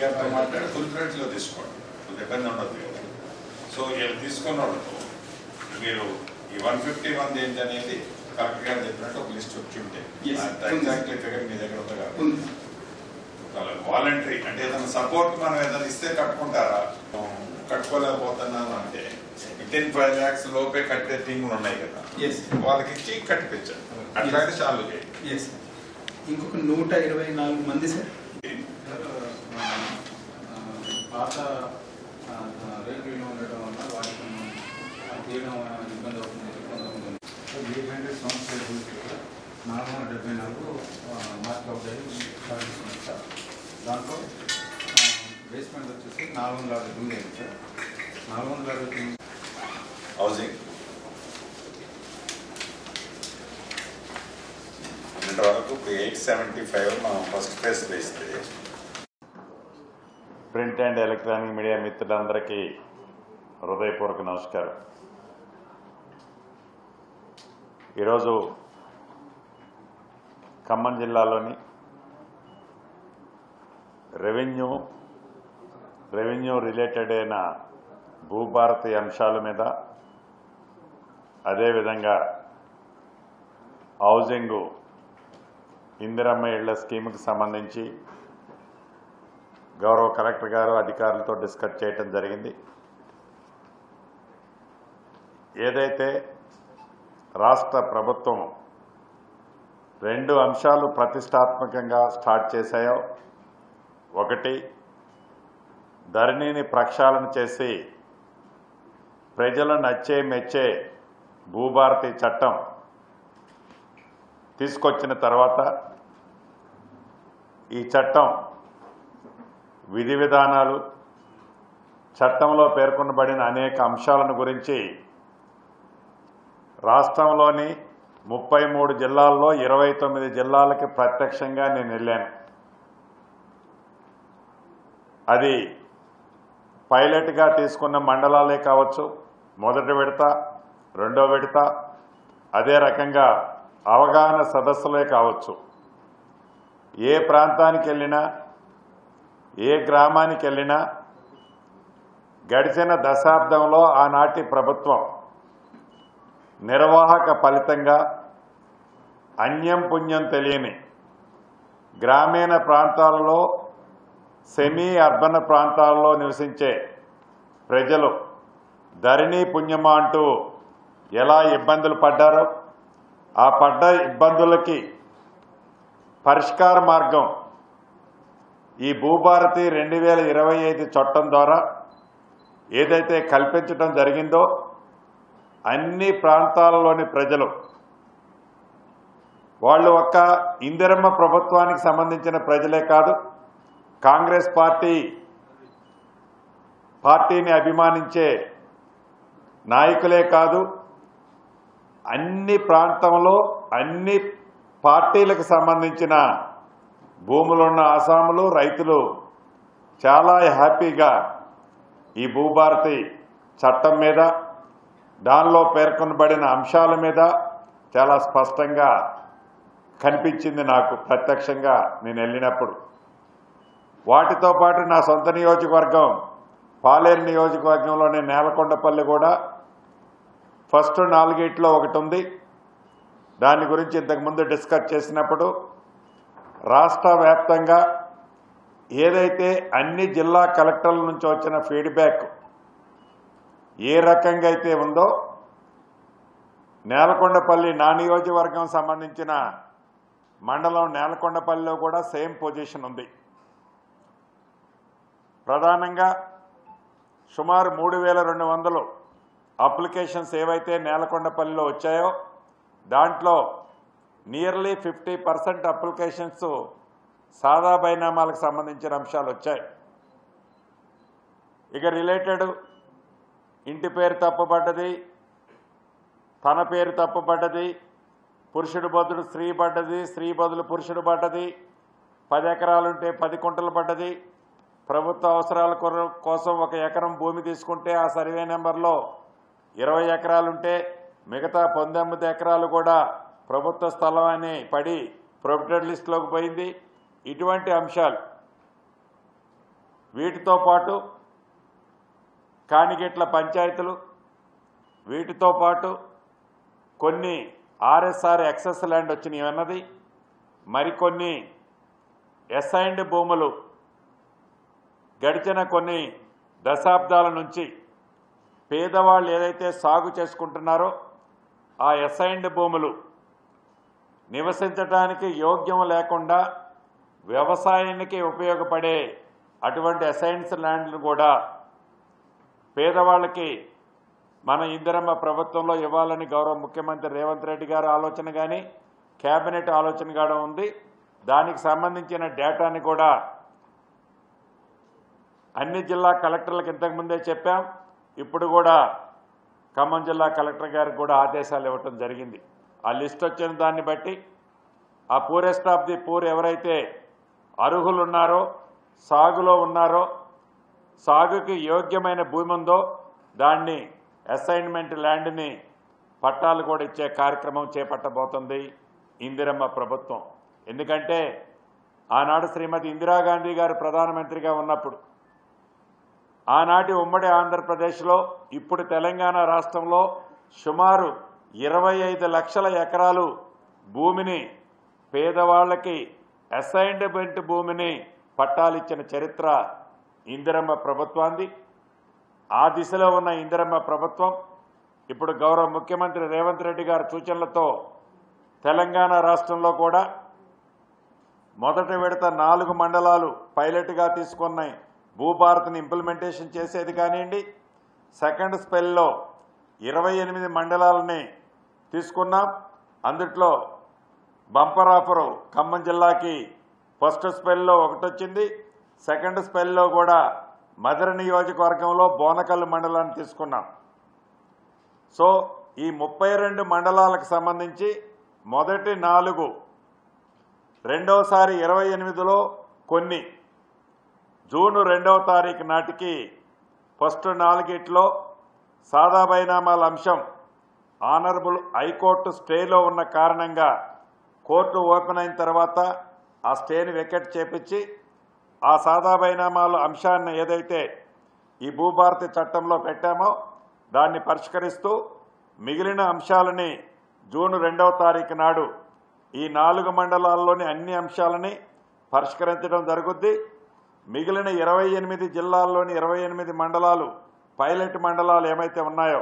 గారితో మాట్లాడి ఫుల్ ఫ్రెండ్స్లో తీసుకోండి, ఇబ్బంది ఉండదు కదా. సో వీళ్ళు తీసుకున్న వాళ్ళతో మీరు ఈ 151 ఏంటి అనేది కలెక్టర్ గారు చెప్పినట్టు ఒక లిస్ట్ వచ్చి ఉంటే ఎగ్జాక్ట్లీ ఫిగర్ మీ దగ్గర ఉందా కాదు, వాలంటరీ అంటే ఏదైనా సపోర్ట్ మనం ఏదైనా ఇస్తే కట్టుకుంటారా, కట్టుకోలేకపోతున్నాను అంటే 5 lakhs లోపే కట్టే టీములు ఉన్నాయి కదా, వాళ్ళకి ఇచ్చి కట్టిపించారు, అట్లాగే చాలు చేయండి. ఇంకొక 124 మంది సార్ పాత రేట్లు ఉండటం వల్ల వాటికి తీయడం ఇబ్బంది అవుతుంది. 800 సంవత్సరాలు 474 మార్క్ అవుట్ అయ్యి సార్. దాంట్లో బేస్మెంట్ వచ్చేసి 460 రూమ్ అయింది సార్. 460 హౌసింగ్ వరకు 875 మనం ఫస్ట్ ఫేజ్ వేస్తే. ప్రింట్ అండ్ ఎలక్ట్రానిక్ మీడియా మిత్రులందరికీ హృదయపూర్వక నమస్కారం. ఈరోజు ఖమ్మం జిల్లాలోని రెవెన్యూ రిలేటెడ్ అయిన భూభారతి అంశాల మీద, అదేవిధంగా హౌసింగు ఇందిరమ్మ ఇళ్ల స్కీముకి సంబంధించి గౌరవ కలెక్టర్ గారు అధికారులతో డిస్కస్ చేయటం జరిగింది. ఏదైతే రాష్ట్ర ప్రభుత్వం 2 అంశాలు ప్రతిష్టాత్మకంగా స్టార్ట్ చేశాయో, ఒకటి ధరణిని ప్రక్షాళన చేసి ప్రజలను నచ్చే మెచ్చే భూభారతి చట్టం తీసుకొచ్చిన తర్వాత ఈ చట్టం విధి విధానాలు, చట్టంలో పేర్కొనబడిన అనేక అంశాలను గురించి రాష్ట్రంలోని 33 జిల్లాల్లో 29 జిల్లాలకి ప్రత్యక్షంగా నేను వెళ్ళాను. అది పైలట్గా తీసుకున్న మండలాలే కావచ్చు, మొదటి విడత, రెండో విడత, అదే రకంగా అవగాహన సదస్సులే కావచ్చు. ఏ ప్రాంతానికి వెళ్ళినా, ఏ గ్రామానికి వెళ్ళినా గడిచిన దశాబ్దంలో ఆనాటి ప్రభుత్వం నిర్వాహక ఫలితంగా అన్యం పుణ్యం తెలియని గ్రామీణ ప్రాంతాలలో, సెమీ అర్బన్ ప్రాంతాల్లో నివసించే ప్రజలు ధరణి పుణ్యమా అంటూ ఎలా ఇబ్బందులు పడ్డారో, ఆ పడ్డ ఇబ్బందులకి పరిష్కార మార్గం ఈ భూభారతి 2025 చట్టం ద్వారా ఏదైతే కల్పించడం జరిగిందో, అన్ని ప్రాంతాలలోని ప్రజలు వాళ్ళు ఒక్క ఇందిరమ్మ ప్రభుత్వానికి సంబంధించిన ప్రజలే కాదు, కాంగ్రెస్ పార్టీని అభిమానించే నాయకులే కాదు, అన్ని ప్రాంతంలో అన్ని పార్టీలకు సంబంధించిన భూములున్న ఆసాములు, రైతులు చాలా హ్యాపీగా ఈ భూభారతి చట్టం మీద, దానిలో పేర్కొనబడిన అంశాల మీద చాలా స్పష్టంగా కనిపించింది నాకు ప్రత్యక్షంగా నేను వెళ్ళినప్పుడు. వాటితో పాటు నా సొంత నియోజకవర్గం పాలేరు నియోజకవర్గంలోని నేలకొండపల్లి కూడా ఫస్ట్ 4 ఒకటి ఉంది. దాని గురించి ఇంతకుముందు డిస్కస్ చేసినప్పుడు రాష్ట్ర వ్యాప్తంగా ఏదైతే అన్ని జిల్లా కలెక్టర్ల నుంచి వచ్చిన ఫీడ్బ్యాక్ ఏ రకంగా అయితే ఉందో, నేలకొండపల్లి నా నియోజకవర్గం సంబంధించిన మండలం నేలకొండపల్లిలో కూడా సేమ్ పొజిషన్ ఉంది. ప్రధానంగా సుమారు 3200 అప్లికేషన్స్ ఏవైతే నేలకొండపల్లిలో వచ్చాయో దాంట్లో నియర్లీ 50% అప్లికేషన్స్ సాదా బైనామాలకు సంబంధించిన అంశాలు వచ్చాయి. ఇక రిలేటెడ్ ఇంటి పేరు తప్పుపడ్డది, తన పేరు తప్పుపడ్డది, పురుషుడు బదులు స్త్రీ పడ్డది, స్త్రీ బదులు పురుషుడు పడ్డది, 10 ఎకరాలుంటే 10 కుంటలు పడ్డది, ప్రభుత్వ అవసరాల కోసం 1 ఎకరం భూమి తీసుకుంటే ఆ సర్వే నెంబర్లో 20 ఎకరాలుంటే మిగతా 19 ఎకరాలు కూడా ప్రభుత్వ స్థలం అని పడి ప్రొహిబిటెడ్ లిస్టులోకి పోయింది. ఇటువంటి అంశాలు వీటితో పాటు కానిగెట్ల పంచాయతీలు, వీటితో పాటు కొన్ని ఆర్ఎస్ఆర్ ఎక్సెస్ ల్యాండ్ వచ్చినాయి అన్నది, మరికొన్ని అసైన్డ్ భూములు గడిచిన కొన్ని దశాబ్దాల నుంచి పేదవాళ్ళు ఏదైతే సాగు చేసుకుంటున్నారో ఆ అసైన్డ్ భూములు నివసించడానికి యోగ్యం లేకుండా వ్యవసాయానికి ఉపయోగపడే అటువంటి అసైన్స్ ల్యాండ్లు కూడా పేదవాళ్ళకి మన ఇందిరమ్మ ప్రభుత్వంలో ఇవ్వాలని గౌరవ ముఖ్యమంత్రి రేవంత్ రెడ్డి గారి ఆలోచన కానీ కేబినెట్ ఆలోచన కూడా ఉంది. దానికి సంబంధించిన డేటాని కూడా అన్ని జిల్లా కలెక్టర్లకు ఇంతకుముందే చెప్పాం. ఇప్పుడు కూడా ఖమ్మం జిల్లా కలెక్టర్ గారికి కూడా ఆదేశాలు ఇవ్వటం జరిగింది. ఆ లిస్ట్ వచ్చిన దాన్ని బట్టి ఆ పూరెస్ట్ ఆఫ్ ది పూర్ ఎవరైతే అర్హులు ఉన్నారో, సాగులో ఉన్నారో, సాగుకి యోగ్యమైన భూమి ఉందో దాన్ని అసైన్మెంట్ ల్యాండ్ని పట్టాలు కూడా ఇచ్చే కార్యక్రమం చేపట్టబోతుంది ఇందిరమ్మ ప్రభుత్వం. ఎందుకంటే ఆనాడు శ్రీమతి ఇందిరాగాంధీ గారు ప్రధానమంత్రిగా ఉన్నప్పుడు ఆనాటి ఉమ్మడి ఆంధ్రప్రదేశ్లో, ఇప్పుడు తెలంగాణ రాష్ట్రంలో సుమారు 25 లక్షల ఎకరాలు భూమిని పేదవాళ్ళకి అసైన్మెంట్ భూమిని పట్టాలిచ్చిన చరిత్ర ఇందిరమ్మ ప్రభుత్వాన్ని. ఆ దిశలో ఉన్న ఇందిరమ్మ ప్రభుత్వం ఇప్పుడు గౌరవ ముఖ్యమంత్రి రేవంత్ రెడ్డి గారి సూచనలతో తెలంగాణ రాష్ట్రంలో కూడా మొదటి విడత 4 మండలాలు పైలట్గా తీసుకున్న భూభారత్ని ఇంప్లిమెంటేషన్ చేసేది కానివ్వండి, సెకండ్ స్పెల్లో 28 మండలాలని తీసుకున్నాం. అందుట్లో బంపర్ ఆఫరు ఖమ్మం జిల్లాకి ఫస్ట్ స్పెల్లో ఒకటి వచ్చింది. సెకండ్ స్పెల్లో కూడా మధుర నియోజకవర్గంలో బోనకల్లు మండలాన్ని తీసుకున్నాం. సో ఈ 32 మండలాలకు సంబంధించి మొదటి 4, రెండవసారి 28లో కొన్ని, జూన్ 2వ తారీఖు నాటికి ఫస్ట్ 4గిట్లో సాదా బైనామాల అంశం ఆనరబుల్ హైకోర్టు స్టేలో ఉన్న కారణంగా కోర్టు ఓపెన్ అయిన తర్వాత ఆ స్టేని వెకెట్ చేపించి ఆ సాదా బైనామాల అంశాన్ని ఏదైతే ఈ భూభారతి చట్టంలో పెట్టామో దాన్ని పరిష్కరిస్తూ మిగిలిన అంశాలని జూన్ 2వ తారీఖు నాడు ఈ 4 మండలాల్లోని అన్ని అంశాలని పరిష్కరించడం జరుగుద్ది. మిగిలిన 28 జిల్లాల్లోని 28 మండలాలు, పైలట్ మండలాలు ఏమైతే ఉన్నాయో